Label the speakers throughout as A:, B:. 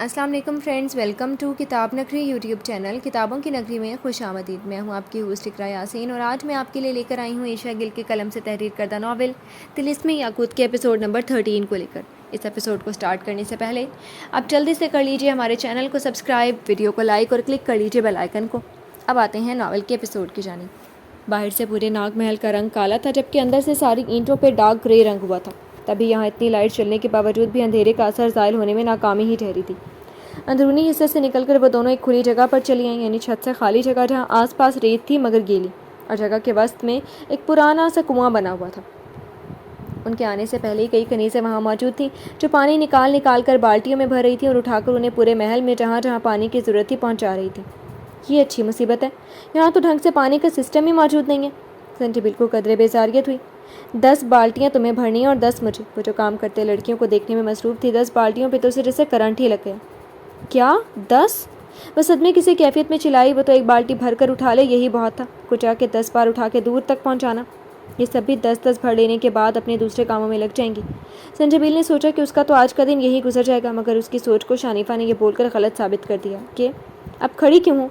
A: السلام علیکم friends, welcome to کتاب نگری یوٹیوب چینل کتابوں کی نگری میں خوش آمدید۔ میں ہوں آپ کی ہوسٹ اقراء یاسین اور آج میں آپ کے لیے لے کر آئی ہوں عائشہ گل کے قلم سے تحریر کردہ ناول طلسم یاقوت کے ایپیسوڈ نمبر 13 کو لے کر۔ اس ایپیسوڈ کو سٹارٹ کرنے سے پہلے آپ جلدی سے کر لیجئے ہمارے چینل کو سبسکرائب، ویڈیو کو لائک اور کلک کر لیجئے بیل آئیکن کو۔ اب آتے ہیں ناول کے ایپیسوڈ کی جانب۔ باہر سے پورے ناگ محل کا رنگ کالا تھا، جبکہ اندر سے ساری اینٹوں پہ ڈارک گرے رنگ ہوا تھا۔ تبھی یہاں اتنی لائٹ چلنے کے باوجود بھی اندھیرے کا اثر زائل ہونے میں ناکامی ہی ٹھہری تھی۔ اندرونی حصے سے نکل کر وہ دونوں ایک کھلی جگہ پر چلی آئیں، یعنی چھت سے خالی جگہ جہاں آس پاس ریت تھی مگر گیلی، اور جگہ کے وسط میں ایک پرانا سا کنواں بنا ہوا تھا۔ ان کے آنے سے پہلے کئی کنیزیں وہاں موجود تھیں جو پانی نکال کر بالٹیوں میں بھر رہی تھیں اور اٹھا کر انہیں پورے محل میں جہاں جہاں پانی کی ضرورت تھی پہنچا رہی تھیں۔ یہ اچھی مصیبت ہے، یہاں تو ڈھنگ سے پانی کا سسٹم ہی موجود نہیں ہے۔ سنجیبل کو قدرے بیزاریت ہوئی۔ 10 بالٹیاں تمہیں بھرنی ہیں اور 10 مجھے۔ وہ جو کام کرتے لڑکیوں کو دیکھنے میں مصروف تھی، 10 بالٹیوں پہ تو اسے جیسے کرنٹ ہی لگ گیا۔ کیا 10؟ وہ صدمے کسی کیفیت میں چلائی۔ وہ تو ایک بالٹی بھر کر اٹھا لے یہی بہت تھا، کچا کے 10 بار اٹھا کے دور تک پہنچانا۔ یہ سب بھی 10 بھر لینے کے بعد اپنے دوسرے کاموں میں لگ جائیں گی۔ سنجیبل نے سوچا کہ اس کا تو آج کا دن یہی گزر جائے گا، مگر اس کی سوچ کو شانفہ نے یہ بول کر غلط ثابت کر دیا کہ اب کھڑی کیوں ہوں؟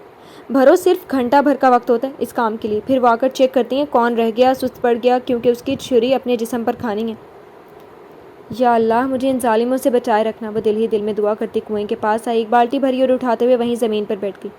A: بھرو، صرف گھنٹہ بھر کا وقت ہوتا ہے اس کام کے لیے، پھر وہ آ کر چیک کرتی ہیں کون رہ گیا، سست پڑ گیا، کیونکہ اس کی چھری اپنے جسم پر کھانی ہے۔ یا اللہ، مجھے ان ظالموں سے بچائے رکھنا۔ وہ دل ہی دل میں دعا کرتی کنویں کے پاس آئی، ایک بالٹی بھری اور اٹھاتے ہوئے وہیں زمین پر بیٹھ گئی۔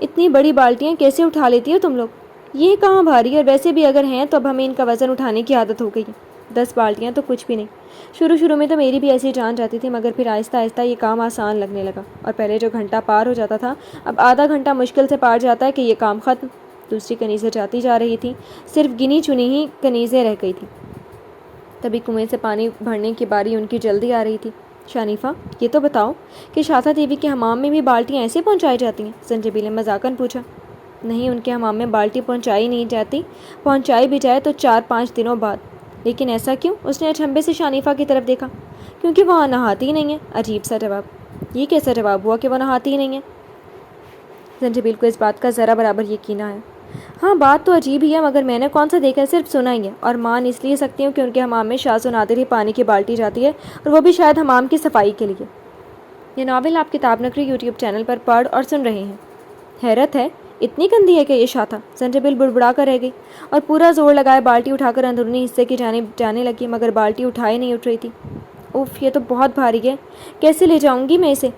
A: اتنی بڑی بالٹیاں کیسے اٹھا لیتی ہو تم لوگ؟ یہ کہاں بھاری، اور ویسے بھی اگر ہیں تو اب ہمیں ان کا وزن اٹھانے کی عادت ہو گئی ہے۔ 10 بالٹیاں تو کچھ بھی نہیں۔ شروع میں تو میری بھی ایسی جان جاتی تھی، مگر پھر آہستہ آہستہ یہ کام آسان لگنے لگا، اور پہلے جو گھنٹہ پار ہو جاتا تھا اب آدھا گھنٹہ مشکل سے پار جاتا ہے کہ یہ کام ختم۔ دوسری کنیزیں جاتی جا رہی تھیں، صرف گنی چنی ہی کنیزیں رہ گئی تھیں۔ تبھی کنویں سے پانی بھرنے کی باری ان کی جلدی آ رہی تھی۔ شانفہ، یہ تو بتاؤ کہ شاطا دیوی کے حمام میں بھی بالٹیاں ایسے پہنچائی جاتی ہیں؟ سنجیبل نے مذاقاً پوچھا۔ نہیں، ان کے حمام میں بالٹی پہنچائی نہیں جاتی، پہنچائی بھی جائے تو 4-5 دنوں بعد۔ لیکن ایسا کیوں؟ اس نے اچنبھے سے شانفہ کی طرف دیکھا۔ کیونکہ وہ نہاتی ہی نہیں ہے۔ عجیب سا جواب۔ یہ کیسا جواب ہوا کہ وہ نہاتی ہی نہیں ہے؟ سنجیبل کو اس بات کا ذرا برابر یقین نہ آیا۔ ہاں، بات تو عجیب ہی ہے، مگر میں نے کون سا دیکھا ہے، صرف سنا ہی ہے، اور مان اس لیے سکتی ہوں کہ ان کے حمام میں شاذ و نادر ہی پانی کی بالٹی جاتی ہے، اور وہ بھی شاید حمام کی صفائی کے لیے۔ یہ ناول آپ کتاب نگری یوٹیوب چینل پر پڑھ اور سن رہے ہیں۔ حیرت ہے، اتنی گندی ہے کہ یہ شاطا؟ سنجیبل بڑبڑا کر رہ گئی اور پورا زور لگائے بالٹی اٹھا کر اندرونی حصے کی جانب جانے لگی، مگر بالٹی اٹھائے نہیں اٹھ رہی تھی۔ اوف، یہ تو بہت بھاری ہے، کیسے لے جاؤں گی میں اسے؟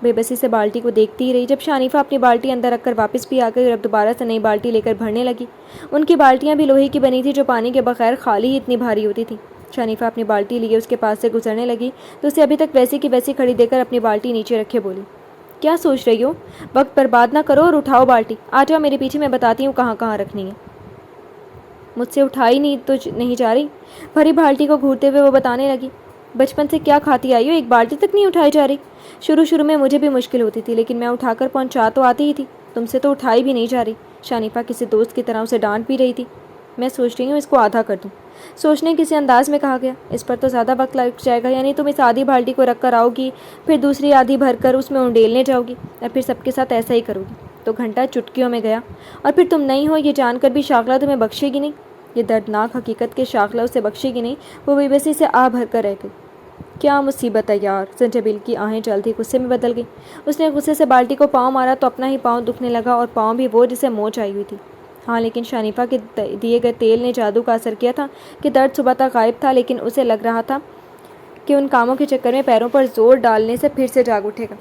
A: بے بسی سے بالٹی کو دیکھتی ہی رہی، جب شانفہ اپنی بالٹی اندر رکھ کر واپس بھی آ گئی اور اب دوبارہ سے نئی بالٹی لے کر بھرنے لگی۔ ان کی بالٹیاں بھی لوہے کی بنی تھی جو پانی کے بغیر خالی ہی اتنی بھاری ہوتی تھی۔ شانفہ اپنی بالٹی لیے اس کے پاس سے گزرنے لگی تو اسے ابھی تک ویسی کی ویسی کھڑی دے کر اپنی بالٹی نیچے رکھے بولی، کیا سوچ رہی ہو؟ وقت برباد نہ کرو اور اٹھاؤ بالٹی، آ جاؤ میرے پیچھے، میں بتاتی ہوں کہاں کہاں رکھنی ہے۔ مجھ سے اٹھائی نہیں جا رہی۔ بھری بالٹی کو گھورتے ہوئے وہ بتانے لگی، بچپن سے کیا کھاتی آئی ہو، ایک بالٹی تک نہیں اٹھائی جا رہی؟ شروع میں مجھے بھی مشکل ہوتی تھی، لیکن میں اٹھا کر پہنچا تو آتی ہی تھی، تم سے تو اٹھائی بھی نہیں جا رہی۔ شانفہ کسی دوست کی طرح اسے ڈانٹ بھی رہی تھی۔ میں سوچ رہی ہوں اس کو آدھا کر دوں۔ سوچنے کسی انداز میں کہا گیا، اس پر تو زیادہ وقت لگ جائے گا، یعنی تم اس آدھی بالٹی کو رکھ کر آؤ گی، پھر دوسری آدھی بھر کر اس میں انڈیلنے جاؤ گی، اور پھر سب کے ساتھ ایسا ہی کرو گی، تو گھنٹہ چٹکیوں میں گیا، اور پھر تم نہیں ہو یہ جان کر بھی شاغلہ تمہیں بخشے گی نہیں۔ یہ دردناک حقیقت کہ شاغلہ اسے بخشے گی نہیں، وہ بے بسی سے آہ بھر کر رہ گئی۔ کیا مصیبت ہے یار! سنجیبل کی آہیں جلد ہی غصے میں بدل گئی۔ اس نے غصے سے بالٹی کو پاؤں مارا تو اپنا ہی پاؤں دکھنے لگا، اور پاؤں بھی وہ جسے موچ آئی ہوئی تھی۔ ہاں، لیکن شانفہ کے دیے گئے تیل نے جادو کا اثر کیا تھا کہ درد صبح تک غائب تھا، لیکن اسے لگ رہا تھا کہ ان کاموں کے چکر میں پیروں پر زور ڈالنے سے پھر سے جاگ اٹھے گا۔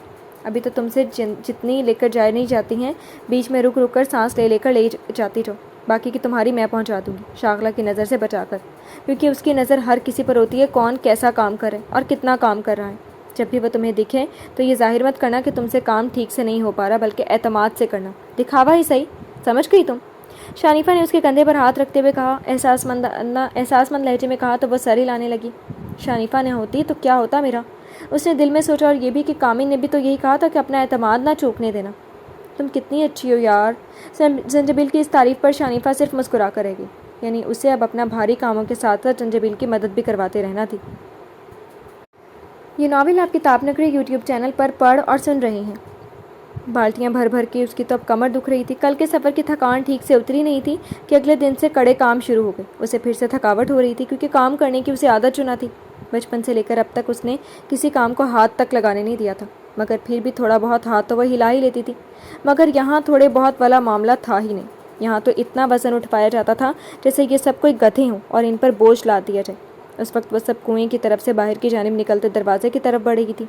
A: ابھی تو تم سے جتنی لے کر جائے نہیں جاتی ہیں، بیچ میں رک کر سانس لے کر لے جاتی جاؤ، باقی کی تمہاری میں پہنچا دوں گی، شاغلہ کی نظر سے بچا کر، کیونکہ اس کی نظر ہر کسی پر ہوتی ہے، کون کیسا کام کرے اور کتنا کام کر رہا ہے۔ جب بھی وہ تمہیں دکھے تو یہ ظاہر مت کرنا کہ تم سے کام ٹھیک سے نہیں ہو پا رہا، بلکہ اعتماد سے کرنا، دکھاوا ہی صحیح، سمجھ گئی تم؟ شانفہ نے اس کے کندھے پر ہاتھ رکھتے ہوئے کہا، احساس مند لہجے میں کہا تو وہ سر ہلانے لگی۔ شانفہ نے ہوتی تو کیا ہوتا میرا؟ اس نے دل میں سوچا، اور یہ بھی کہ کامل نے بھی تو یہی کہا تھا کہ اپنا اعتماد نہ چوکنے دینا۔ تم کتنی اچھی ہو یار۔ سنجیبل کی اس تعریف پر شانفہ صرف مسکرا کر رہ گئی، یعنی اسے اب اپنا بھاری کاموں کے ساتھ ساتھ سنجیبل کی مدد بھی کرواتے رہنا تھی۔ یہ ناول آپ کتاب نگری یوٹیوب چینل پر پڑھ اور سن رہے ہیں۔ بالٹیاں بھر بھر کے اس کی تو اب کمر دکھ رہی تھی۔ کل کے سفر کی تھکان ٹھیک سے اتری نہیں تھی کہ اگلے دن سے کڑے کام شروع ہو گئے۔ اسے پھر سے تھکاوٹ ہو رہی تھی، کیونکہ کام کرنے کی اسے عادت چنا تھی۔ بچپن سے لے کر اب تک اس نے کسی کام کو ہاتھ تک لگانے نہیں دیا تھا۔ مگر پھر بھی تھوڑا بہت ہاتھ تو وہ ہلا ہی لیتی تھی۔ مگر یہاں تھوڑے بہت والا معاملہ تھا ہی نہیں، یہاں تو اتنا وزن اٹھوایا جاتا تھا جیسے یہ سب کوئی گدھے ہوں اور ان پر بوجھ لاد دیا جائے۔ اس وقت وہ سب کنویں کی طرف سے باہر کی جانب نکلتے دروازے کی طرف بڑھ گئی تھی۔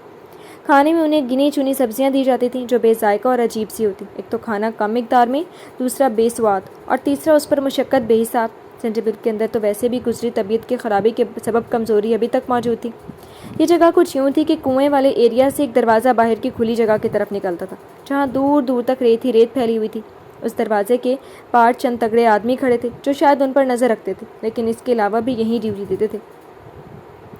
A: کھانے میں انہیں گنی چنی سبزیاں دی جاتی تھیں جو بے ذائقہ اور عجیب سی ہوتی، ایک تو کھانا کم مقدار میں، دوسرا بے سواد، اور تیسرا اس پر مشقت بے حساب۔ زنجبیل کے اندر تو ویسے بھی گزری طبیعت کی خرابی کے سبب کمزوری ابھی تک موجود تھی۔ یہ جگہ کچھ یوں تھی کہ کنویں والے ایریا سے ایک دروازہ باہر کی کھلی جگہ کی طرف نکلتا تھا جہاں دور دور تک ریت ہی ریت پھیلی ہوئی تھی۔ اس دروازے کے پار چند تگڑے آدمی کھڑے تھے جو شاید ان پر نظر رکھتے تھے، لیکن اس کے علاوہ بھی یہیں ڈیوٹی دیتے تھے۔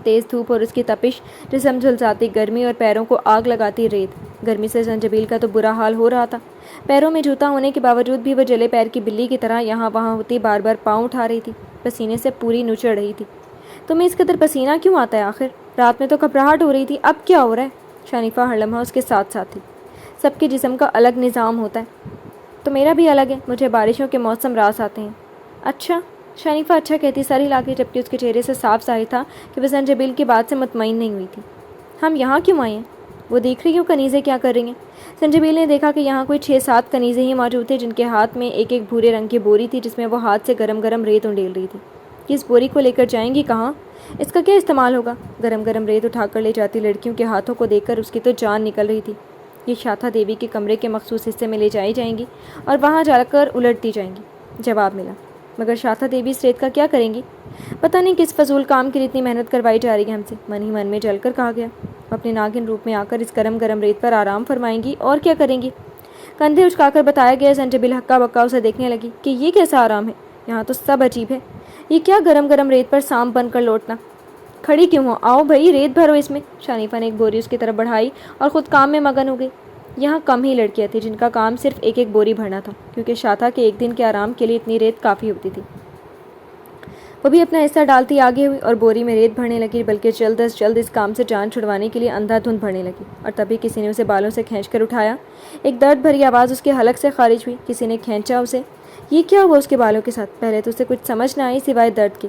A: تیز دھوپ اور اس کی تپش، جسم جھلساتی گرمی اور پیروں کو آگ لگاتی ریت، گرمی سے زنجبیل کا تو برا حال ہو رہا تھا۔ پیروں میں جوتا ہونے کے باوجود بھی وہ جلے پیر کی بلی کی طرح یہاں وہاں ہوتی بار بار پاؤں اٹھا رہی تھی، پسینے سے پوری نچڑ رہی تھی۔ تمہیں اس قدر پسینہ کیوں آتا ہے آخر؟ رات میں تو گھبراہٹ ہو رہی تھی، اب کیا ہو رہا ہے؟ شنیفا ہر لمحہ اس کے ساتھ ساتھ تھی۔ سب کے جسم کا الگ نظام ہوتا ہے، تو میرا بھی الگ ہے، مجھے بارشوں کے موسم راس آتے ہیں۔ اچھا، شنیفا اچھا کہتی سر ہلا کے، جبکہ اس کے چہرے سے صاف ظاہر تھا کہ وہ زنجبیل کی بات سے مطمئن نہیں ہوئی تھی۔ ہم یہاں کیوں آئے ہیں؟ وہ دیکھ رہی ہوں کنیزیں کیا کر رہی ہیں۔ زنجبیل نے دیکھا کہ یہاں کوئی 6-7 کنیزیں ہی موجود تھے جن کے ہاتھ میں ایک ایک بھورے رنگ کی بوری تھی جس میں وہ ہاتھ سے گرم گرم ریت انڈیل رہی تھی۔ اس بوری کو لے کر جائیں گی کہاں؟ اس کا کیا استعمال ہوگا؟ گرم گرم ریت اٹھا کر لے جاتی لڑکیوں کے ہاتھوں کو دیکھ کر اس کی تو جان نکل رہی تھی۔ یہ شاتھا دیوی کے کمرے کے مخصوص حصے میں لے جائی جائیں گی اور وہاں جا کر الٹ دی جائیں گی۔ جواب ملا، مگر شاتھا دیوی اس ریت کا کیا کریں گی؟ پتہ نہیں کس فضول کام کے لیے اتنی محنت کروائی جا رہی ہے ہم سے، من ہی من میں جل کر کہا گیا۔ اپنے ناگن روپ میں آ کر اس گرم گرم ریت پر آرام فرمائیں گی اور کیا کریں گی؟ کندھے اچکا کر بتایا گیا۔ زنجبیل ہکا بکا اسے دیکھنے لگی کہ یہ کیسا آرام ہے، یہاں تو سب عجیب ہے۔ یہ کیا گرم گرم ریت پر سانپ بن کر لوٹنا؟ کھڑی کیوں ہو؟ آؤ بھائی ریت بھرو اس میں۔ شنیفا نے ایک بوری اس کی طرف بڑھائی اور خود کام میں مگن ہو گئی۔ یہاں کم ہی لڑکیاں تھیں جن کا کام صرف ایک ایک بوری بھرنا تھا، کیونکہ شاتھا کے ایک دن کے آرام کے لیے اتنی ریت کافی ہوتی تھی۔ وہ بھی اپنا حصہ ڈالتی آگے ہوئی اور بوری میں ریت بھرنے لگی، بلکہ جلد از جلد اس کام سے جان چھڑوانے کے لیے اندھا دھند بھرنے لگی۔ اور تبھی کسی نے اسے بالوں سے کھینچ کر اٹھایا۔ ایک درد بھری آواز اس کے حلق سے خارج ہوئی۔ کسی نے کھینچا اسے۔ یہ کیا ہوا اس کے بالوں کے ساتھ؟ پہلے تو اسے کچھ سمجھ نہ آئی سوائے درد کی،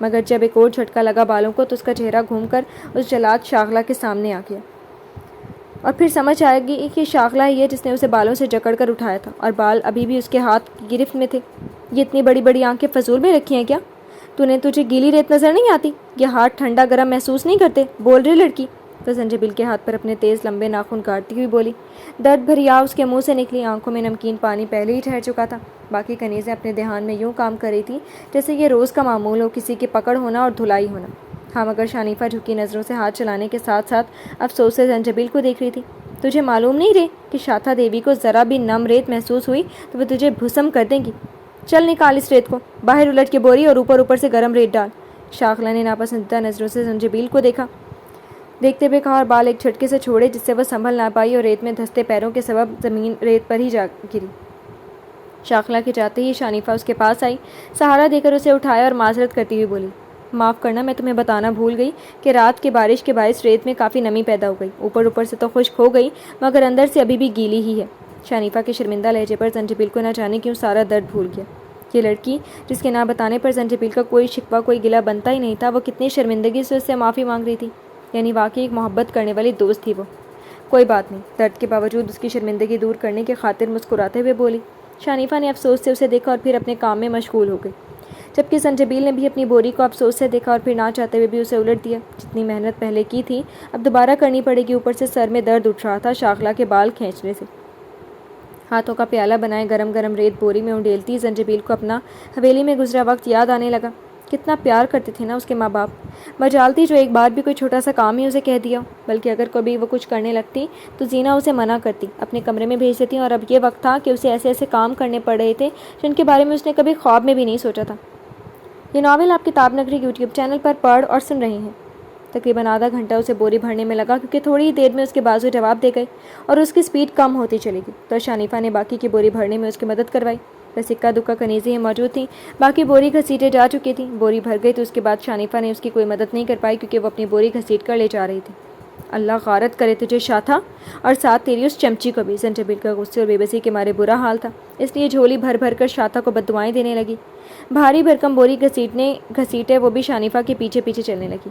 A: مگر جب ایک اور جھٹکا لگا بالوں کو تو اس کا چہرہ گھوم کر اس جلاد شاغلہ کے سامنے آ گیا، اور پھر سمجھ آئے گی کہ شاغلہ ہی ہے جس نے اسے بالوں سے جکڑ کر اٹھایا تھا، اور بال ابھی بھی اس کے ہاتھ کی گرفت میں تھے۔ یہ اتنی بڑی بڑی آنکھیں فضول میں رکھی ہیں کیا؟ تجھے گیلی ریت نظر نہیں آتی؟ یہ ہاتھ ٹھنڈا گرم محسوس نہیں کرتے؟ بول رہی لڑکی۔ تو زنجبیل کے ہاتھ پر اپنے تیز لمبے ناخن کاٹتی ہوئی بولی۔ درد بھری آہ اس کے منہ سے نکلی، آنکھوں میں نمکین پانی پہلے ہی ٹھہر چکا تھا۔ باقی کنیزیں اپنے دھیان میں یوں کام کر رہی تھیں جیسے یہ روز کا معمول ہو، کسی کی پکڑ ہونا اور دھلائی ہونا۔ ہاں، مگر شنیفا جھکی نظروں سے ہاتھ چلانے کے ساتھ ساتھ افسوس سے زنجبیل کو دیکھ رہی تھی۔ تجھے معلوم نہیں رہے کہ شاتھا دیوی کو ذرا بھی نم ریت محسوس ہوئی تو وہ تجھے بھسم کر دیں گی۔ چل نکال اس ریت کو، باہر الٹ کے بوری اور اوپر سے گرم ریت ڈال۔ شاغلہ نے ناپسندیدہ نظروں سے زنجبیل کو دیکھتے ہوئے کہا، اور بال ایک جھٹکے سے چھوڑے جس سے وہ سنبھل نہ پائی اور ریت میں دھستے پیروں کے سبب زمین ریت پر ہی جا گری۔ شاغلہ کے جاتے ہی شنیفا اس کے پاس آئی، سہارا دے کر اسے اٹھایا اور معذرت کرتی ہوئی بولی، معاف کرنا، میں تمہیں بتانا بھول گئی کہ رات کی بارش کے باعث ریت میں کافی نمی پیدا ہو گئی، اوپر سے تو خشک ہو گئی مگر اندر سے ابھی بھی گیلی ہی ہے۔ شنیفا کے شرمندہ لہجے پر زنجبیل کو نہ جانے کیوں سارا درد بھول گیا۔ یہ لڑکی جس کے نہ بتانے پر زنجبیل کا کوئی شکوہ کوئی گلہ بنتا ہی نہیں تھا، وہ کتنی شرمندگی سے اس سے معافی مانگ رہی تھی، یعنی واقعی ایک محبت کرنے والی دوست تھی وہ۔ کوئی بات نہیں، درد کے باوجود اس کی شرمندگی دور کرنے کی خاطر مسکراتے ہوئے بولی۔ شنیفا نے افسوس سے اسے دیکھا اور پھر اپنے کام میں مشغول ہو گئی، جبکہ زنجبیل نے بھی اپنی بوری کو افسوس سے دیکھا اور پھر نہ چاہتے ہوئے بھی اسے الٹ دیا۔ جتنی محنت پہلے کی تھی اب دوبارہ کرنی پڑے گی، اوپر سے سر میں درد اٹھ رہا تھا شاغلہ کے بال کھینچنے سے۔ ہاتھوں کا پیالہ بنائے گرم گرم ریت بوری میں انڈیلتی زنجبیل کو اپنا حویلی میں گزرا وقت یاد آنے لگا۔ کتنا پیار کرتے تھے نا اس کے ماں باپ، مجالتی جو ایک بار بھی کوئی چھوٹا سا کام ہی اسے کہہ دیا، بلکہ اگر کبھی وہ کچھ کرنے لگتی تو زینا اسے منع کرتی، اپنے کمرے میں بھیج دیتی، اور اب یہ وقت تھا کہ اسے ایسے ایسے کام کرنے پڑ رہے تھے جن کے بارے میں اس نے کبھی خواب میں بھی نہیں سوچا تھا۔ یہ ناول آپ کتاب نگری یوٹیوب چینل پر پڑھ اور سن رہے ہیں۔ تقریباً آدھا گھنٹہ اسے بوری بھرنے میں لگا، کیونکہ تھوڑی ہی دیر میں اس کے بازو جواب دے گئے اور اس کی سپیڈ کم ہوتی چلی گئی، تو شنیفا نے باقی کی بوری بھرنے میں اس کی مدد کروائی۔ بس اکا دکا کنیزیں ہی موجود تھیں، باقی بوری گھسیٹے جا چکی تھیں۔ بوری بھر گئی تو اس کے بعد شنیفا نے اس کی کوئی مدد نہیں کر پائی، کیونکہ وہ اپنی بوری گھسیٹ کر لے جا رہی تھی۔ اللہ غارت کرے تجھے شاتھا، اور ساتھ تیری اس چمچی کو بھی۔ زنجبیل کا غصے اور بے بسی کے مارے برا حال تھا، اس لیے جھولی بھر بھر کر شاتھا کو بددعائیں دینے لگی۔ بھاری بھرکم بوری گھسیٹے وہ بھی شنیفا کے پیچھے پیچھے چلنے لگی۔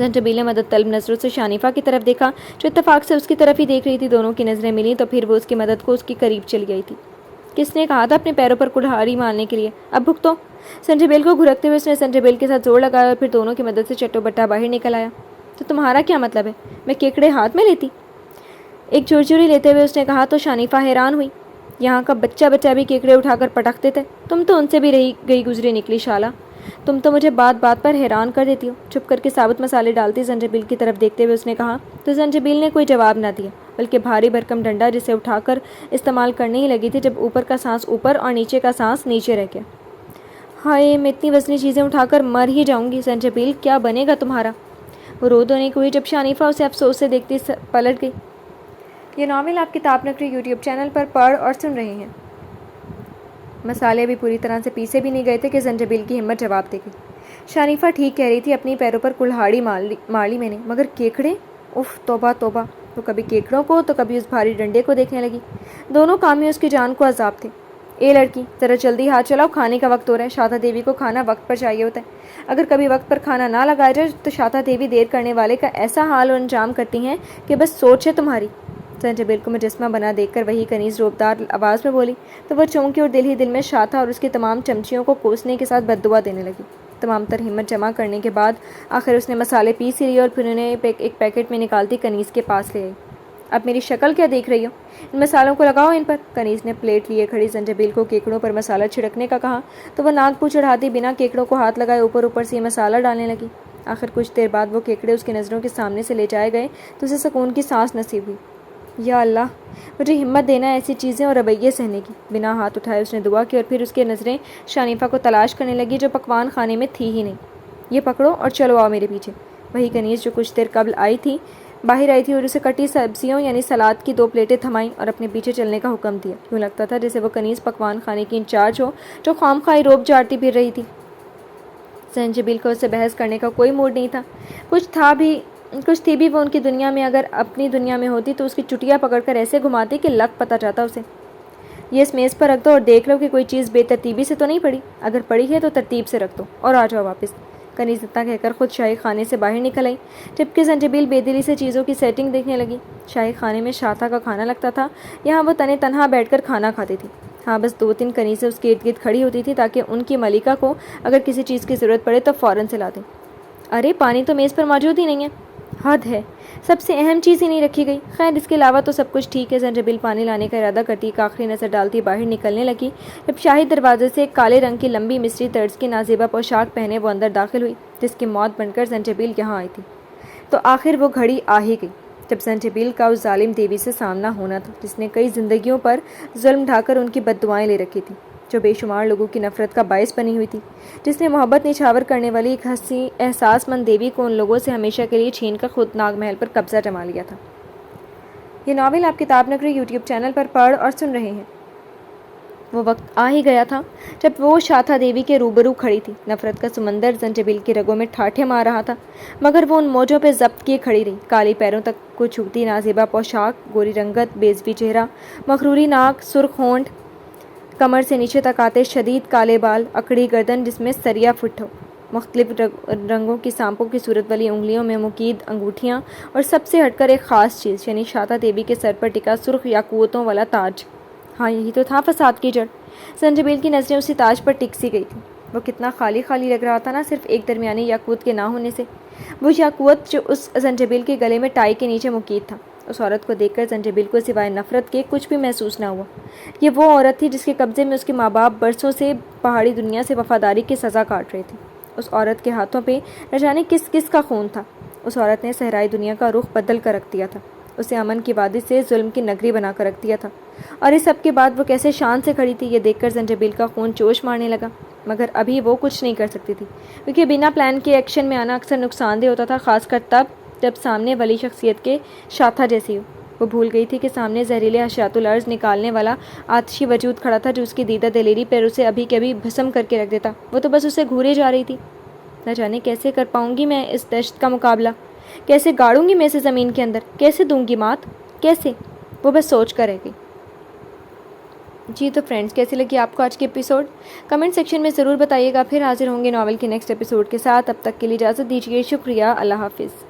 A: زنجبیل نے مدد طلب نظروں سے شانفہ کی طرف دیکھا جو اتفاق سے اس کی طرف ہی دیکھ رہی تھی۔ دونوں کی نظریں ملیں تو پھر وہ اس کی مدد کو اس کے قریب چلی گئی تھی۔ کس نے کہا تھا اپنے پیروں پر کلہاڑی مارنے کے لیے؟ اب بھگتو۔ زنجبیل کو گھرکتے ہوئے اس نے زنجبیل کے ساتھ زور لگایا اور پھر دونوں کی مدد سے چٹو بٹا باہر نکل آیا۔ تو تمہارا کیا مطلب ہے؟ میں کیکڑے ہاتھ میں لیتی؟ ایک چرچری لیتے ہوئے اس نے کہا تو شانفہ حیران ہوئی۔ یہاں کا بچہ بھی کیکڑے اٹھا کر پٹکتے تھے، تم تو ان سے بھی رہی گئی گزری نکلی شالہ، تم تو مجھے بات بات پر حیران کر دیتی ہو۔ چھپ کر کے ثابت مسالے ڈالتی زنجبیل کی طرف دیکھتے ہوئے اس نے کہا تو زنجبیل نے کوئی جواب نہ دیا، بلکہ بھاری بھرکم ڈنڈا جسے اٹھا کر استعمال کرنے ہی لگی تھی جب اوپر کا سانس اوپر اور نیچے کا سانس نیچے رہ گیا۔ ہائے، میں اتنی وزنی چیزیں اٹھا کر مر ہی جاؤں گی۔ زنجبیل کیا بنے گا تمہارا؟ وہ رو دھونے کو ہوئی جب شانفہ اسے افسوس سے دیکھتی پلٹ گئی۔ یہ ناول آپ کتاب نگری یوٹیوب چینل پر پڑھ اور سن رہے ہیں۔ مسالے ابھی پوری طرح سے پیسے بھی نہیں گئے تھے کہ زنجبیل کی ہمت جواب دے گئی۔ شانفہ ٹھیک کہہ رہی تھی، اپنی پیروں پر کلہاڑی مار لی میں نے، مگر کیکڑے؟ اف توبہ توبہ۔ تو کبھی کیکڑوں کو تو کبھی اس بھاری ڈنڈے کو دیکھنے لگی۔ دونوں کام میں اس کی جان کو عذاب تھے۔ اے لڑکی، ذرا جلدی ہاتھ چلاؤ، کھانے کا وقت ہو رہا ہے۔ شاتا دیوی کو کھانا وقت پر چاہیے ہوتا ہے، اگر کبھی وقت پر کھانا نہ لگایا جائے تو شاتا دیوی دیر کرنے والے کا ایسا حال و انجام کرتی ہیں کہ بس سوچ ہے تمہاری۔ زنجبیل کو مجسمہ بنا دیکھ کر وہی کنیز روبدار آواز میں بولی تو وہ چونکی اور دل ہی دل میں شاتا اور اس کی تمام چمچیوں کو کوسنے کے ساتھ بد دعا دینے لگی۔ تمام تر ہمت جمع کرنے کے بعد آخر اس نے مسالے پیس ہی لیے اور پھر انہیں ایک پیکٹ میں نکالتی کنیز کے پاس لے آئی۔ اب میری شکل کیا دیکھ رہی ہو؟ ان مسالوں کو لگاؤ ان پر۔ کنیز نے پلیٹ لیے کھڑی زنجبیل کو کیکڑوں پر مسالہ چھڑکنے کا کہا تو وہ ناک پہ چڑھاتی بنا کیکڑوں کو ہاتھ لگائے اوپر سے یہ مسالہ ڈالنے لگی۔ آخر کچھ دیر بعد وہ کیکڑے اس کی نظروں کے سامنے سے لے جائے گئے تو اسے سکون کی سانس نصیب ہوئی۔ یا اللہ، مجھے ہمت دینا ایسی چیزیں اور رویے سہنے کی۔ بنا ہاتھ اٹھائے اس نے دعا کی اور پھر اس کی نظریں شانفہ کو تلاش کرنے لگی جو پکوان خانے میں تھی ہی نہیں۔ یہ پکڑو اور چلو آؤ میرے پیچھے۔ وہی کنیز جو کچھ دیر قبل باہر آئی تھی اور اسے کٹی سبزیوں یعنی سلاد کی 2 پلیٹیں تھمائیں اور اپنے پیچھے چلنے کا حکم دیا۔ یوں لگتا تھا جیسے وہ کنیز پکوان خانے کی انچارج ہو جو خواہ روب جاڑتی پھر رہی تھی۔ زنجبیل کو اس سے بحث کرنے کا کوئی موڈ نہیں تھا۔ کچھ تھی بھی وہ ان کی دنیا میں، اگر اپنی دنیا میں ہوتی تو اس کی چٹیا پکڑ کر ایسے گھماتی کہ لگ پتہ جاتا اسے۔ یہ اس میز پر رکھ دو اور دیکھ لو کہ کوئی چیز بے ترتیبی سے تو نہیں پڑی، اگر پڑی ہے تو ترتیب سے رکھ دو اور آ جاؤ واپس۔ کنیز اتنا کہہ کر خود شاہی خانے سے باہر نکل آئی جبکہ زنجبیل بے دلی سے چیزوں کی سیٹنگ دیکھنے لگی۔ شاہی خانے میں شاتا کا کھانا لگتا تھا، یہاں وہ تنہا بیٹھ کر کھانا کھاتی تھی۔ ہاں، بس 2-3 کنیزیں اس کے ارد گرد کھڑی ہوتی تھی تاکہ ان کی ملکہ کو اگر کسی چیز کی ضرورت پڑے تو فوراً سے لا دیں۔ ارے پانی تو میز پر موجود ہی نہیں ہے، حد ہے، سب سے اہم چیز ہی نہیں رکھی گئی۔ خیر اس کے علاوہ تو سب کچھ ٹھیک ہے۔ زنجبیل پانی لانے کا ارادہ کرتی ایک آخری نظر ڈالتی باہر نکلنے لگی جب شاہی دروازے سے ایک کالے رنگ کی لمبی مصری طرز کی نازیبا پوشاک پہنے وہ اندر داخل ہوئی جس کی موت بن کر زنجبیل یہاں آئی تھی۔ تو آخر وہ گھڑی آ ہی گئی جب زنجبیل کا اس ظالم دیوی سے سامنا ہونا تھا جس نے کئی زندگیوں پر ظلم ڈھا کر ان کی بد دعائیں لے رکھی تھیں، جو بے شمار لوگوں کی نفرت کا باعث بنی ہوئی تھی، جس نے محبت نچھاور کرنے والی ایک ہنسی احساس مند دیوی کو ان لوگوں سے ہمیشہ کے لیے چھین کر خود ناگ محل پر قبضہ جما لیا تھا۔ یہ ناول آپ کتاب نگری یوٹیوب چینل پر پڑھ اور سن رہے ہیں۔ وہ وقت آ ہی گیا تھا جب وہ شاتا دیوی کے روبرو کھڑی تھی۔ نفرت کا سمندر زنجبیل کی رگوں میں ٹھاٹھے مار رہا تھا مگر وہ ان موجوں پہ ضبط کیے کھڑی رہی۔ کالی پیروں تک کو چھوتی نازیبا پوشاک، گوری رنگت، بیضوی چہرہ، مغروری ناک، سرخ ہونٹ، کمر سے نیچے تک آتے شدید کالے بال، اکڑی گردن جس میں سریا فٹ ہو، مختلف رنگوں کی سانپوں کی صورت والی انگلیوں میں مقید انگوٹھیاں اور سب سے ہٹ کر ایک خاص چیز یعنی شاتا دیوی کے سر پر ٹکا سرخ یاقوتوں والا تاج۔ ہاں یہی تو تھا فساد کی جڑ۔ زنجبیل کی نظریں اسی تاج پر ٹک سی گئی تھیں۔ وہ کتنا خالی لگ رہا تھا، نہ صرف ایک درمیانی یاقوت کے نہ ہونے سے، وہ یاقوت جو اس زنجبیل کے گلے میں ٹائی کے نیچے مقید تھا۔ اس عورت کو دیکھ کر زنجبیل کو سوائے نفرت کے کچھ بھی محسوس نہ ہوا۔ یہ وہ عورت تھی جس کے قبضے میں اس کے ماں باپ برسوں سے پہاڑی دنیا سے وفاداری کی سزا کاٹ رہے تھے۔ اس عورت کے ہاتھوں پہ نہ جانے کس کس کا خون تھا۔ اس عورت نے صحرائی دنیا کا رخ بدل کر رکھ دیا تھا، اسے امن کی وادی سے ظلم کی نگری بنا کر رکھ دیا تھا، اور اس سب کے بعد وہ کیسے شان سے کھڑی تھی یہ دیکھ کر زنجبیل کا خون جوش مارنے لگا۔ مگر ابھی وہ کچھ نہیں کر سکتی تھی کیونکہ بنا پلان کے ایکشن میں آنا اکثر نقصان دہ ہوتا تھا، خاص کر تب جب سامنے والی شخصیت کے شاتا جیسی ہو۔ وہ بھول گئی تھی کہ سامنے زہریلے حشرات الارض نکالنے والا آتشی وجود کھڑا تھا جو اس کی دیدہ دلیری پر اسے ابھی کے ابھی بھسم کر کے رکھ دیتا۔ وہ تو بس اسے گھورے جا رہی تھی۔ نہ جانے کیسے کر پاؤں گی میں اس دشت کا مقابلہ، کیسے گاڑوں گی میں اسے زمین کے اندر، کیسے دوں گی مات، کیسے؟ وہ بس سوچ کر رہ گئی۔ جی تو فرینڈس، کیسی لگی آپ کو آج کی ایپیسوڈ؟ کمنٹ سیکشن میں ضرور بتائیے گا. پھر حاضر ہوں گے ناول کے نیکسٹ ایپیسوڈ کے ساتھ. اب تک کے لیے اجازت دیجیے. شکریہ. اللہ حافظ.